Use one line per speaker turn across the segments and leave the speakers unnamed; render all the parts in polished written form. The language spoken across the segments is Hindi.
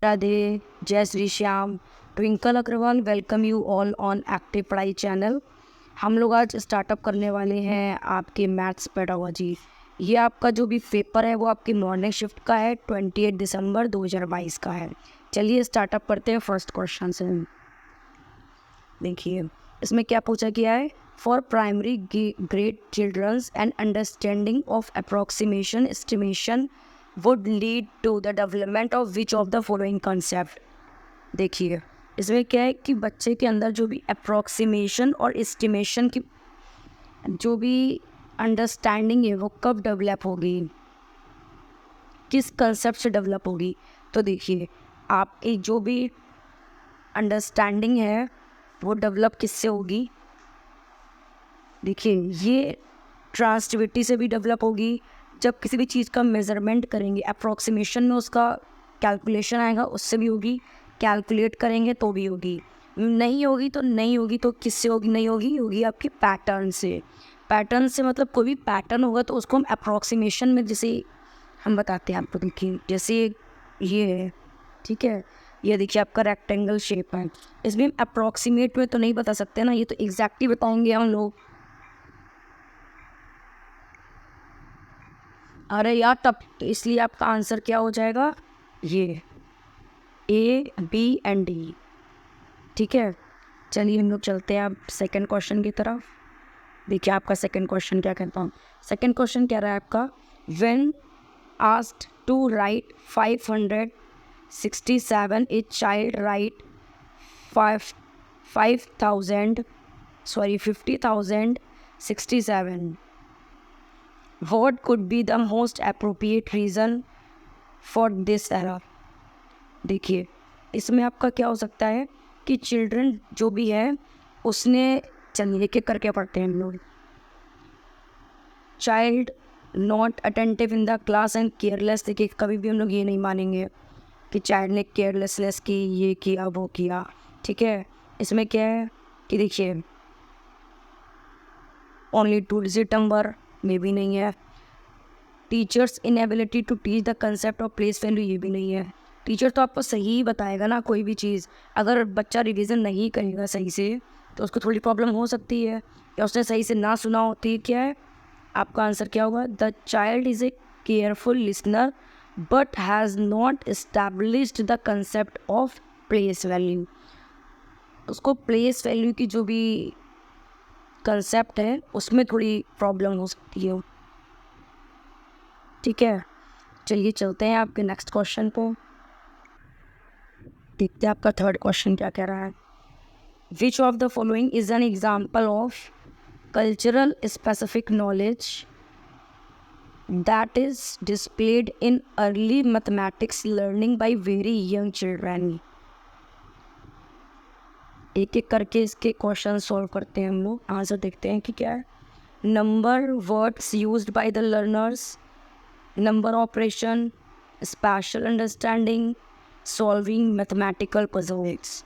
राधे, जय Shri Shyam. Twinkle Agrawal welcome you all on active Padhai channel. हम लोग आज स्टार्टअप करने वाले हैं आपके मैथ्स पेडागोजी। ये आपका जो भी पेपर है वो आपकी मॉर्निंग शिफ्ट का है, 28 दिसंबर 2022 का है। चलिए स्टार्टअप करते हैं फर्स्ट क्वेश्चन से। देखिए इसमें क्या पूछा गया है। For primary grade childrens and understanding of approximation estimation would lead to the development of which of the following concept. देखिए इसमें क्या है कि बच्चे के अंदर जो भी अप्रोक्सीमेशन और एस्टिमेशन की जो भी अंडरस्टैंडिंग है वो कब डेवलप होगी, किस कंसेप्ट से डेवलप होगी। तो देखिए आपकी जो भी अंडरस्टैंडिंग है वो डेवलप किससे होगी। देखिए ये ट्रांसटिविटी से भी डेवलप होगी। जब किसी भी चीज़ का मेज़रमेंट करेंगे अप्रोक्सीमेशन में उसका कैलकुलेशन आएगा, उससे भी होगी। कैलकुलेट करेंगे तो भी होगी। नहीं होगी तो नहीं होगी, तो किससे होगी नहीं होगी, होगी आपकी पैटर्न से। पैटर्न से मतलब कोई भी पैटर्न होगा तो उसको हम अप्रोक्सीमेशन में जैसे हम बताते हैं आपको। देखिए जैसे ये है, ठीक है, ये देखिए आपका रेक्टेंगल शेप है, इसमें हम अप्रोक्सीमेट में तो नहीं बता सकते ना, ये तो एग्जैक्टली बताएंगे हम लोग। अरे यार तब तो इसलिए आपका आंसर क्या हो जाएगा, ये ए बी एंड डी। ठीक है, चलिए हम लोग चलते हैं अब सेकंड क्वेश्चन की तरफ। देखिए आपका सेकंड क्वेश्चन क्या कहता हूँ। सेकंड क्वेश्चन कह रहा है आपका, when asked to write 567 a child write 50,067 what could be the most appropriate reason for this error। देखिए इसमें आपका क्या हो सकता है कि चिल्ड्रन जो भी है उसने, चलिए एक एक करके पढ़ते हैं हम लोग। Child not attentive in the class and careless. देखिए कभी भी हम लोग ये नहीं मानेंगे कि चाइल्ड ने केयरलेसनेस की, ये किया वो किया। ठीक है, इसमें क्या है कि देखिए ओनली 2 डिजिट नंबर में भी नहीं है। Teachers inability to teach the concept of place value, ये भी नहीं है। टीचर तो आपको सही बताएगा ना कोई भी चीज़, अगर बच्चा रिवीजन नहीं करेगा सही से तो उसको थोड़ी प्रॉब्लम हो सकती है, या उसने सही से ना सुना होती। क्या है आपका आंसर क्या होगा, the child is a careful listener but has not established the concept of place value. उसको प्लेस वैल्यू की जो भी कंसेप्ट है उसमें थोड़ी प्रॉब्लम हो सकती है। ठीक है, चलिए चलते हैं आपके नेक्स्ट क्वेश्चन को। देखते हैं आपका थर्ड क्वेश्चन क्या कह रहा है। Which of the following is an example of cultural specific knowledge that is displayed in early mathematics learning by very young children. एक एक करके इसके क्वेश्चन सॉल्व करते हैं हम लोग, आंसर देखते हैं कि क्या है। Number words used by the learners, number operation, special understanding, solving mathematical puzzles.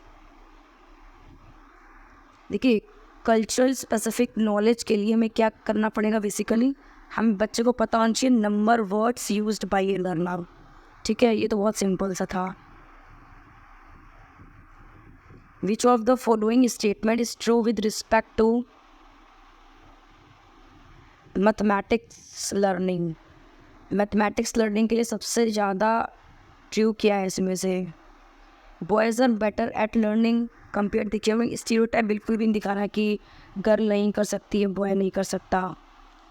देखिए कल्चरल स्पेसिफिक नॉलेज के लिए हमें क्या करना पड़ेगा, बेसिकली हम बच्चे को पता होना चाहिए number words used by a learner. ठीक है, ये तो बहुत सिंपल सा था। Which of the following statement is true with respect to mathematics learning. Mathematics learning के लिए सबसे ज़्यादा ट्रू क्या है इसमें से। Boys are better at learning compare. देखिए हमें स्टीरियोटाइप बिल्कुल भी नहीं दिखा रहा है कि गर्ल नहीं कर सकती है, बॉय नहीं कर सकता।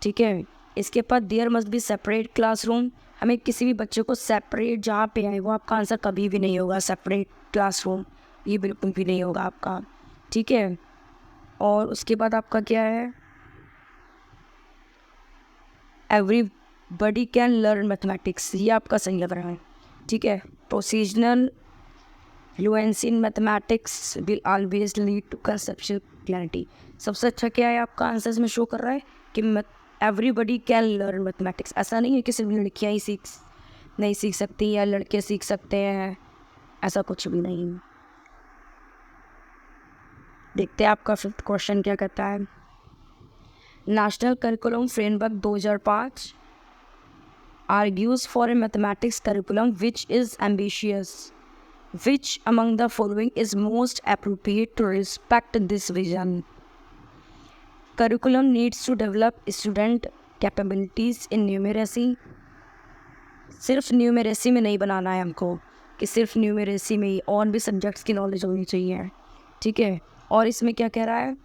ठीक है, इसके बाद there must be separate classroom. हमें किसी भी बच्चे को सेपरेट जहाँ पे आए वो आपका आंसर कभी भी नहीं होगा। सेपरेट क्लासरूम ये बिल्कुल भी नहीं होगा आपका। ठीक है, और उसके बाद आपका क्या है, एवरीबडी कैन लर्न मैथमेटिक्स, ये आपका सही लग रहा है। ठीक है, procedural fluency in mathematics will always lead to conceptual clarity. सबसे अच्छा क्या है आपका आंसर इसमें शो कर रहा है कि एवरीबडी कैन लर्न मैथमेटिक्स। ऐसा नहीं है कि सिर्फ लड़कियाँ ही नहीं सीख सकती या लड़के सीख सकते हैं, ऐसा कुछ भी नहीं। देखते हैं आपका फिफ्थ क्वेश्चन क्या कहता है। National curriculum framework 2005 argues for a mathematics curriculum which is ambitious। Which among the following is most appropriate to respect this vision? Curriculum needs to develop student capabilities in numeracy. सिर्फ न्यूमेरेसी में नहीं बनाना है हमको कि सिर्फ न्यूमेरेसी में ही, और भी सब्जेक्ट्स की नॉलेज होनी चाहिए, ठीक है। और इसमें क्या कह रहा है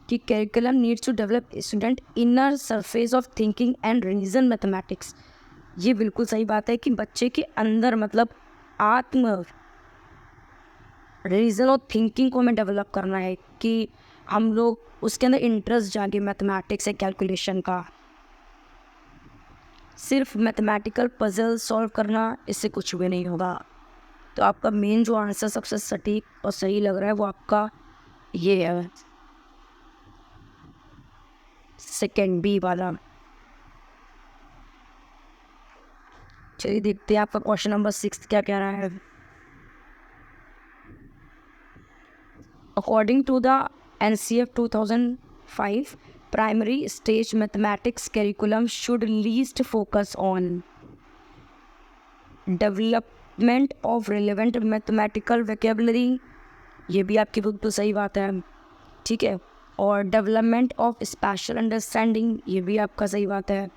कि curriculum needs to develop student inner surface of thinking and reason mathematics. ये बिल्कुल सही बात है कि बच्चे के अंदर मतलब आत्म रीज़न और थिंकिंग को हमें डेवलप करना है कि हम लोग उसके अंदर इंटरेस्ट जागे मैथमेटिक्स या कैलकुलेशन का। सिर्फ मैथमेटिकल पजल सॉल्व करना, इससे कुछ भी नहीं होगा। तो आपका मेन जो आंसर सबसे सटीक और सही लग रहा है वो आपका ये है, सेकेंड बी वाला। चलिए देखते हैं आपका क्वेश्चन नंबर 6 क्या कह रहा है। According to the NCF 2005 primary stage mathematics curriculum should least focus on development of relevant mathematical vocabulary, ये भी आपकी बिल्कुल सही बात है, ठीक है। और डेवलपमेंट ऑफ स्पेशल अंडरस्टैंडिंग, ये भी आपका सही बात है।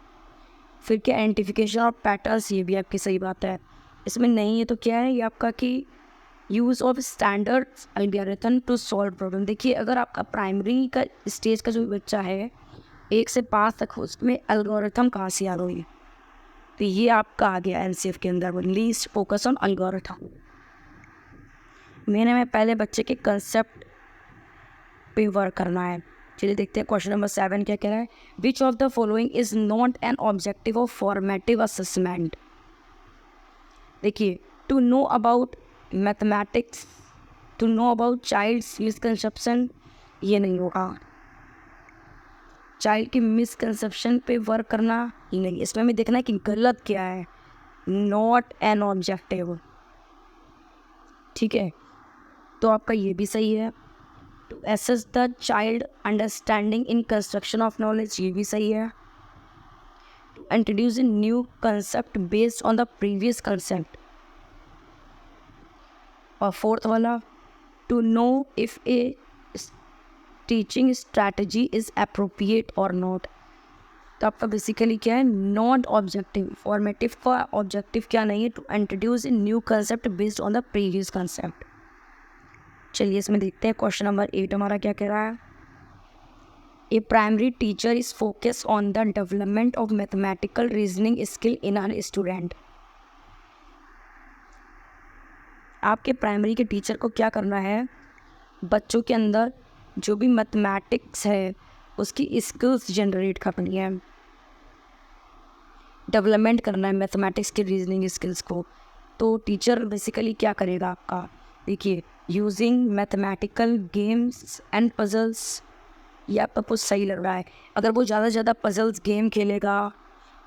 फिर क्या आइडेंटिफिकेशन ऑफ पैटर्न्स, ये भी आपकी सही बात है। इसमें नहीं है तो क्या है ये आपका कि use of standard algorithm to solve problem. देखिए अगर आपका प्राइमरी का स्टेज का जो बच्चा है 1 से 5 तक, उसमें एल्गोरिथम कहाँ से आ रही है, तो ये आपका आ गया NCF के अंदर लीस्ट फोकस ऑन एल्गोरिथम। मैंने में पहले बच्चे के कंसेप्ट पे वर्क करना है। चलिए देखते हैं क्वेश्चन नंबर 7 क्या कह रहा है। Which of the following is not an objective of formative assessment. देखिए to know about mathematics, to know about child's misconception, ये नहीं होगा। चाइल्ड की मिसकंसेप्शन पे वर्क करना ही नहीं, इसमें हमें देखना है कि गलत क्या है, नॉट एन ऑब्जेक्टिव, ठीक है। तो आपका ये भी सही है। To assess the child understanding in construction of knowledge, ये भी सही है। To introduce a new concept based on the previous concept. और फोर्थ वाला to know if a teaching strategy is appropriate और नॉट। तो आपका बेसिकली क्या है, नॉट ऑब्जेक्टिव। फॉर्मेटिव का ऑब्जेक्टिव क्या नहीं है, to introduce a new concept based on the previous concept. चलिए इसमें देखते हैं क्वेश्चन नंबर 8 हमारा क्या कह रहा है। A primary teacher is focus on the development of mathematical reasoning skill in our student. आपके प्राइमरी के टीचर को क्या करना है, बच्चों के अंदर जो भी मैथमेटिक्स है उसकी स्किल्स जनरेट करनी है, डेवलपमेंट करना है मैथमेटिक्स के रीजनिंग स्किल्स को। तो टीचर बेसिकली क्या करेगा आपका, देखिए using mathematical games and puzzles, ये आपका कुछ सही लग रहा है। अगर वो ज़्यादा से ज़्यादा पजल्स गेम खेलेगा,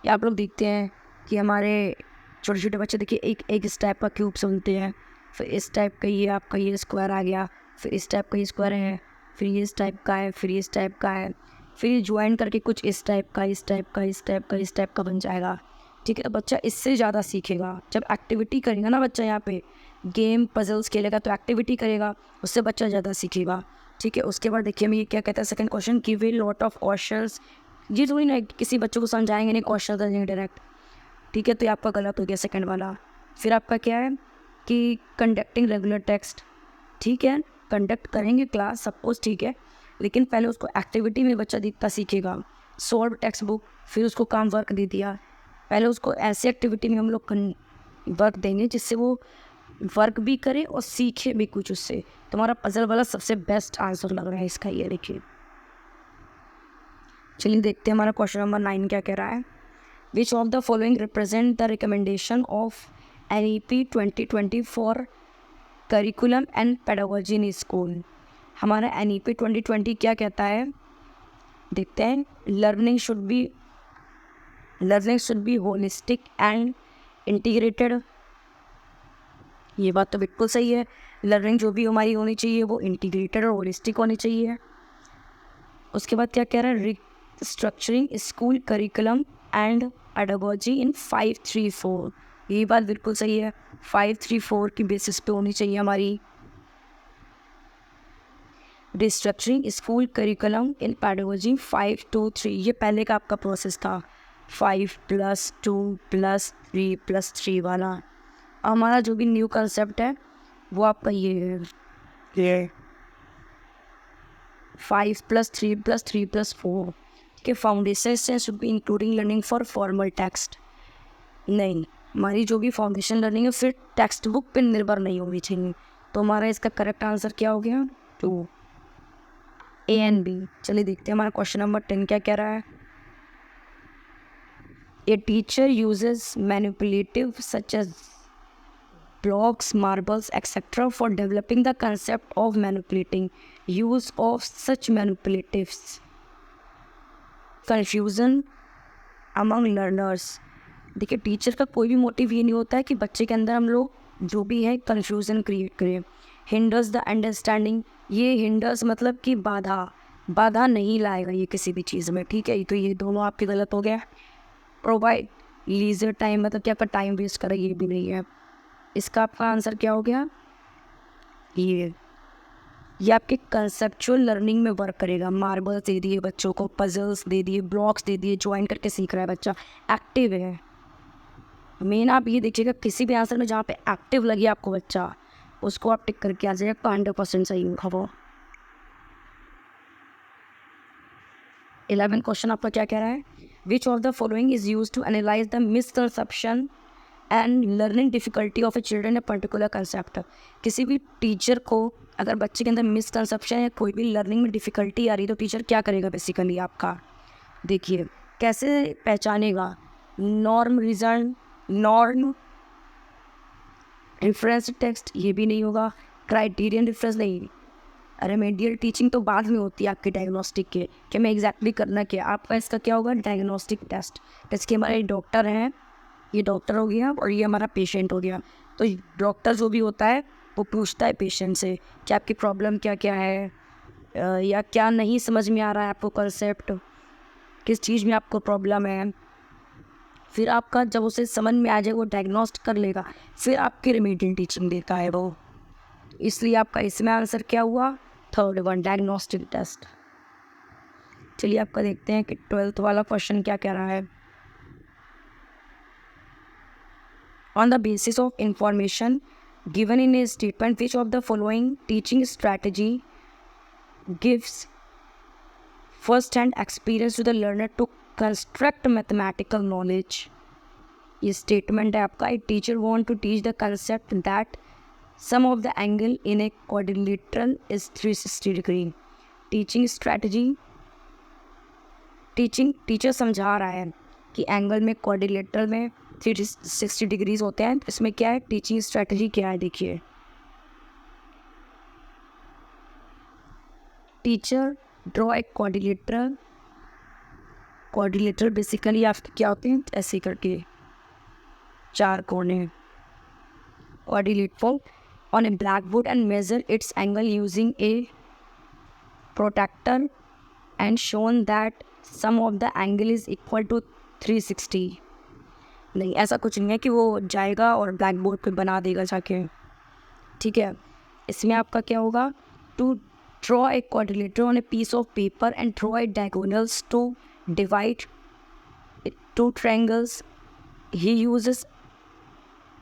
या आप लोग देखते हैं कि हमारे छोटे छोटे बच्चे देखिए एक इस टाइप का क्यूब सुनते हैं, फिर इस टाइप का ये आपका ये स्क्वायर आ गया, फिर इस टाइप का ये स्क्वायर है, फिर ये इस टाइप का है, फिर ये इस टाइप का है, फिर ये ज्वाइन करके कुछ इस टाइप का इस टाइप का इस टाइप का इस टाइप का बन जाएगा, ठीक है। बच्चा इससे ज़्यादा सीखेगा जब एक्टिविटी करेगा ना, बच्चा यहाँ पे गेम पजल्स खेलेगा तो एक्टिविटी करेगा, उससे बच्चा ज़्यादा सीखेगा, ठीक है। उसके बाद देखिए हमें ये क्या कहता है second question, give a lot of questions. ये थोड़ी ना किसी बच्चों को समझाएंगे नहीं, क्वेश्चन देंगे डायरेक्ट, ठीक है। तो ये आपका गलत हो गया सेकंड वाला। फिर आपका क्या है कि कंडक्टिंग रेगुलर टेक्स्ट, ठीक है, कंडक्ट करेंगे क्लास सपोज, ठीक है, लेकिन पहले उसको एक्टिविटी में बच्चा दिखता सीखेगा। सॉल्व टेक्स्ट बुक, फिर उसको काम वर्क दे दिया, पहले उसको ऐसी एक्टिविटी में हम लोग वर्क देंगे जिससे वो वर्क भी करे और सीखे भी कुछ उससे। तुम्हारा पजल वाला सबसे बेस्ट आंसर लग रहा है इसका, ये देखिए। चलिए देखते हैं हमारा क्वेश्चन नंबर 9 क्या कह रहा है। Which of the following represent the recommendation of NEP 2020 for curriculum and pedagogy in school. हमारा NEP 2020 क्या कहता है, देखते हैं। Learning should be holistic and integrated, ये बात तो बिल्कुल सही है। लर्निंग जो भी हमारी होनी चाहिए वो इंटीग्रेटेड और होलिस्टिक होनी चाहिए। उसके बाद क्या कह रहा है, restructuring school curriculum and pedagogy in 5-3-4, ये बात बिल्कुल सही है। 534 की बेसिस पे होनी चाहिए हमारी। रिस्ट्रक्चरिंग स्कूल करिकुलम इन पैडागोजी 523, ये पहले का आपका प्रोसेस था 5+2+3+3 वाला। हमारा जो भी न्यू कंसेप्ट है वो आपका ये है, ये 5+3+3+4 के foundation should be including learning for formal text. नहीं, हमारी जो भी फाउंडेशन लर्निंग है फिर टेक्स्ट बुक पर निर्भर नहीं होनी चाहिए। तो हमारा इसका करेक्ट आंसर क्या हो गया? 2, A and B। चलिए देखते हैं हमारा क्वेश्चन नंबर 10 क्या कह रहा है। A teacher uses manipulative such as blocks, marbles, etc. for developing the concept of manipulating. Use of such manipulatives. Confusion among learners. देखिए, टीचर का कोई भी मोटिव ये नहीं होता है कि बच्चे के अंदर हम लोग जो भी है कन्फ्यूज़न क्रिएट करें। हिंडर्स द अंडरस्टैंडिंग, ये हिंडर्स मतलब कि बाधा नहीं लाएगा ये किसी भी चीज़ में, ठीक है। तो ये दोनों आपके गलत हो गया। प्रोवाइड लीजर टाइम, मतलब कि आपका टाइम वेस्ट करे, ये भी नहीं है। इसका आपका आंसर क्या हो गया? ये आपके कंसेप्चुअल लर्निंग में वर्क करेगा। मार्बल्स दे दिए बच्चों को, पजल्स दे दिए, ब्लॉक्स दे दिए, ज्वाइन करके सीख रहा है बच्चा, एक्टिव है। मेन आप ये देखिएगा किसी भी आंसर में जहाँ पे एक्टिव लगे आपको बच्चा, उसको आप टिक करके आ जाएगा, तो 100% सही होगा वो। 11 क्वेश्चन आपका क्या कह रहा है? Which of the following is use to analyse the misconception and learning difficulty of a children a particular concept. किसी भी टीचर को अगर बच्चे के अंदर मिसकंसेप्शन या कोई भी लर्निंग में डिफिकल्टी आ रही है तो टीचर क्या करेगा बेसिकली आपका? देखिए कैसे पहचानेगा? नॉर्म रेफरेंस टेक्स्ट, ये भी नहीं होगा। क्राइटेरियन रेफरेंस नहीं। रेमेडियल टीचिंग तो बाद में होती है आपके डायग्नोस्टिक के, कि मैं एग्जैक्टली करना क्या। आपका इसका क्या होगा? Diagnostic test. जैसे कि हमारे डॉक्टर हैं, ये डॉक्टर हो गया और ये हमारा पेशेंट हो गया। तो डॉक्टर जो भी होता है वो पूछता है पेशेंट से कि आपकी प्रॉब्लम क्या क्या है, या क्या नहीं समझ में आ रहा है आपको कंसेप्ट, किस चीज़ में आपको प्रॉब्लम है। फिर आपका जब उसे समझ में आ जाए वो डायग्नोस्ट कर लेगा, फिर आपकी रेमेडियल टीचिंग देता है वो। इसलिए आपका इसमें आंसर क्या हुआ? Third one, diagnostic test. चलिए आपका देखते हैं कि 12th वाला क्वेश्चन क्या कह रहा है। On the basis of information given in a statement which of the following teaching strategy gives first hand experience to the learner to construct mathematical knowledge. ये स्टेटमेंट है आपका। A teacher want to teach the concept that some of the angle in a quadrilateral is 360 degree. Teaching strategy, teacher समझा रहा है कि एंगल में क्वाड्रिलेटरल में 360 डिग्रीज होते हैं। इसमें क्या है? टीचिंग स्ट्रैटेजी क्या है? देखिए, teacher draw a quadrilateral basically आपके क्या होते हैं? ऐसे करके 4 कोने। Quadrilateral on a blackboard and measure its angle using a protractor and shown that sum of the angle is equal to 360। नहीं, ऐसा कुछ नहीं है कि वो जाएगा और ब्लैक बोर्ड पर बना देगा जाके, ठीक है। इसमें आपका क्या होगा? To draw a quadrilateral on a piece of paper and draw a diagonals to divide two triangles. He uses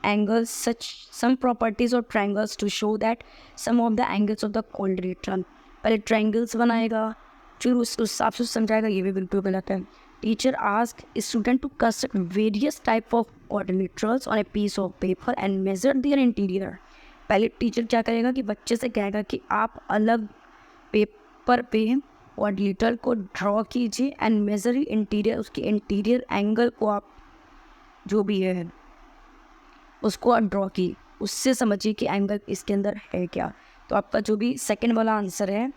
angles such some properties of triangles to show that some of the angles of the quadrilateral। पहले triangles बनाएगा फिर उस हिसाब से समझाएगा, ये भी बिल्कुल गलत है। Teacher ask student to construct various type of quadrilaterals on a piece of paper and measure their interior। पहले टीचर क्या करेगा कि बच्चे से कहेगा कि आप अलग पेपर पे क्वाड्रिलेटरल को ड्रॉ कीजिए एंड मेजर इंटीरियर, उसके इंटीरियर एंगल को आप जो भी है उसको आप ड्रॉ की, उससे समझिए कि एंगल इसके अंदर है क्या। तो आपका जो भी सेकंड वाला आंसर है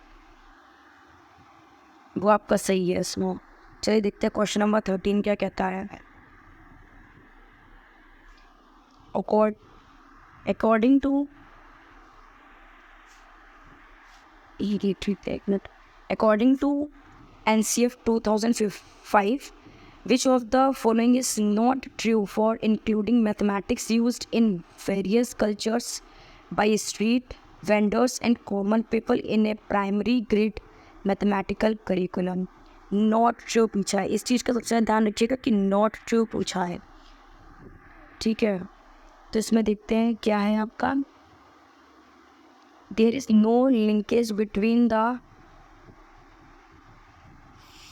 वो आपका सही है इसमें। चलिए देखते हैं क्वेश्चन नंबर 13 क्या कहता है। According to NCF 2005 Which of the following is not true for including mathematics used in various cultures by street vendors and common people in a primary grade mathematical curriculum? Not true पूछा है, इस चीज़ का सबसे ज़्यादा ध्यान रखिएगा कि not true पूछा है, ठीक है। तो इसमें देखते हैं क्या है आपका। There is no linkage between the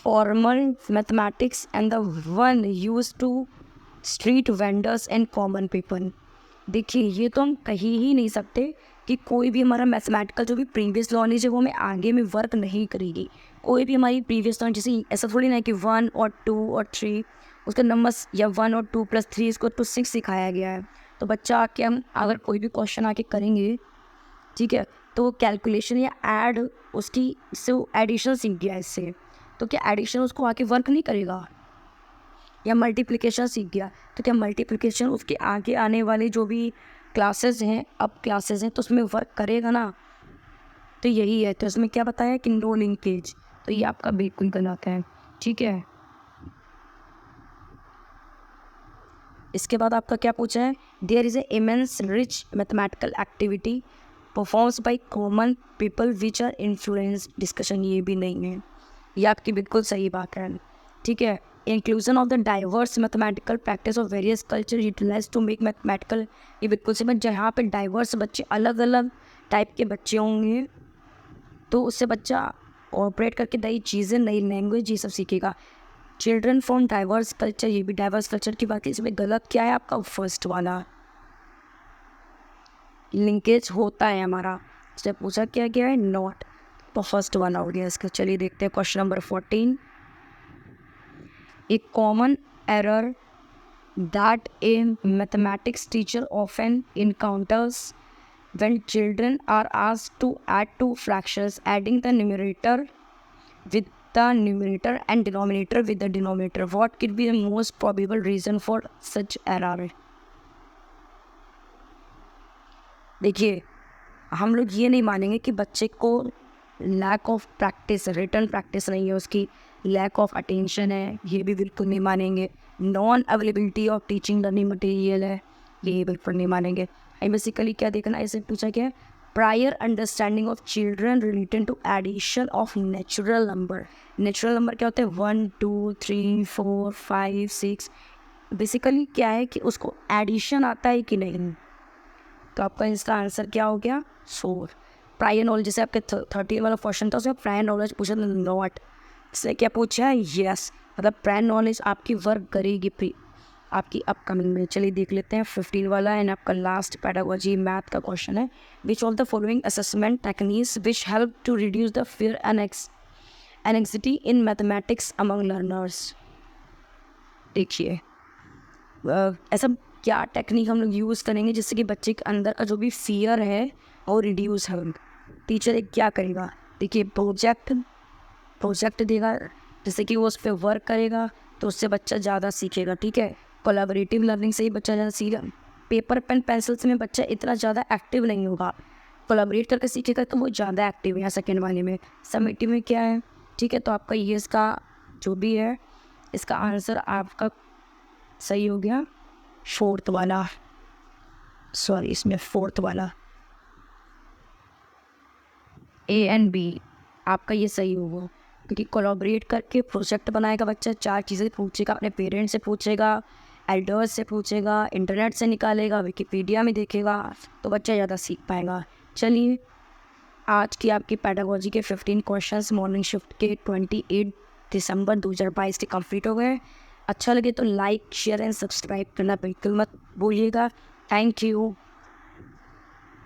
formal mathematics and the one used to street vendors and common people। देखिए ये तो हम कही ही नहीं सकते कि कोई भी हमारा मैथमेटिकल जो भी प्रीवियस नॉलेज है वो हमें आगे में वर्क नहीं करेगी। कोई भी हमारी प्रीवियस नॉलेज, जैसे ऐसा थोड़ी ना है कि 1 और 2 और 3 उसका नंबर्स या 1 और 2 + 3 इसको तो 6 सिखाया गया है। तो बच्चा आके हम अगर कोई भी क्वेश्चन आके करेंगे, ठीक है, तो वो कैलकुलेशन या ऐड उसकी से एडिशन सीख गया इससे, तो क्या एडिशन उसको आके वर्क नहीं करेगा? या मल्टीप्लिकेशन सीख गया तो क्या मल्टीप्लिकेशन उसके आगे आने वाले जो भी क्लासेस हैं, अब क्लासेस हैं, तो उसमें वर्क करेगा ना? तो यही है। तो इसमें क्या बताया कि नो लिंकेज, तो ये आपका बिल्कुल गलत है, ठीक है। इसके बाद आपका क्या पूछा है, there is a immense rich mathematical activity performs by common people which are influence discussion, ये भी नहीं है, ये आपकी बिल्कुल सही बात है, ठीक है। Inclusion of the diverse mathematical practice of various culture utilise to make mathematical, ये बिल्कुल सही बात। जहाँ पे डाइवर्स बच्चे, अलग अलग टाइप के बच्चे होंगे तो उससे बच्चा ऑपरेट करके नई चीज़ें, नई लैंग्वेज, ये सब सीखेगा। चिल्ड्रन फ्रॉम डाइवर्स कल्चर, ये भी डाइवर्स कल्चर की बात है। इसमें गलत क्या है आपका, फर्स्ट वाला लिंकेज होता है हमारा, इससे पूछा क्या गया है, नॉट, तो फर्स्ट वाला हो गया इसका। चलिए देखते हैं question number 14। A common error that a mathematics teacher often encounters when children are asked to add two fractions, adding the numerator with the numerator and denominator with the denominator. What could be the most probable reason for such error? देखिए हम लोग ये नहीं मानेंगे कि बच्चे को lack of practice, return practice नहीं है, उसकी लैक ऑफ अटेंशन है, ये भी बिल्कुल नहीं मानेंगे। Non availability of teaching learning material है, ये बिल्कुल नहीं मानेंगे। बेसिकली क्या देखना है, इसे पूछा क्या है, prior understanding of children related to addition of natural number. Natural number क्या होते हैं, 1 2 3 4 5 6। बेसिकली क्या है कि उसको एडिशन आता है कि नहीं, तो आपका इसका आंसर क्या हो गया, 4। प्रायर नॉलेज, जैसे आपके 13 वाला क्वेश्चन था उसमें प्रायर नॉलेज पूछा था, नॉट। इससे क्या पूछा है, यस, मतलब प्रायर नॉलेज आपकी वर्क करेगी आपकी अपकमिंग में। चलिए देख लेते हैं 15 वाला एंड आपका लास्ट पेडागोजी मैथ का क्वेश्चन है। Which of the following assessment techniques which help to reduce the fear and anxiety in mathematics among learners. देखिए ऐसा क्या टेक्निक हम लोग यूज़ करेंगे जिससे कि बच्चे के अंदर का जो भी फियर है वो रिड्यूस हो। टीचर एक क्या करेगा, देखिए प्रोजेक्ट देगा, जैसे कि वो उस पर वर्क करेगा तो उससे बच्चा ज़्यादा सीखेगा, ठीक है। कोलैबोरेटिव लर्निंग से ही बच्चा ज़्यादा सीखेगा। पेपर पेन पेंसिल से में बच्चा इतना ज़्यादा एक्टिव नहीं होगा, कोलैबोरेट करके सीखेगा तो वो ज़्यादा एक्टिव है। सेकेंड वाले में समेटिव में क्या है, ठीक है। तो आपका ये इसका जो भी है इसका आंसर आपका सही हो गया, फोर्थ वाला, सॉरी इसमें फोर्थ वाला ए एंड बी आपका ये सही होगा, क्योंकि कोलैबोरेट करके प्रोजेक्ट बनाएगा बच्चा, 4 चीज़ें पूछेगा, अपने पेरेंट्स से पूछेगा, एल्डर्स से पूछेगा, इंटरनेट से निकालेगा, विकिपीडिया में देखेगा, तो बच्चा ज़्यादा सीख पाएगा। चलिए आज की आपकी पेडागोजी के 15 क्वेश्चंस मॉर्निंग शिफ्ट के 28 दिसंबर 2022 के कंप्लीट हो गए। अच्छा लगे तो लाइक शेयर एंड सब्सक्राइब करना बिल्कुल मत भूलिएगा। Thank you.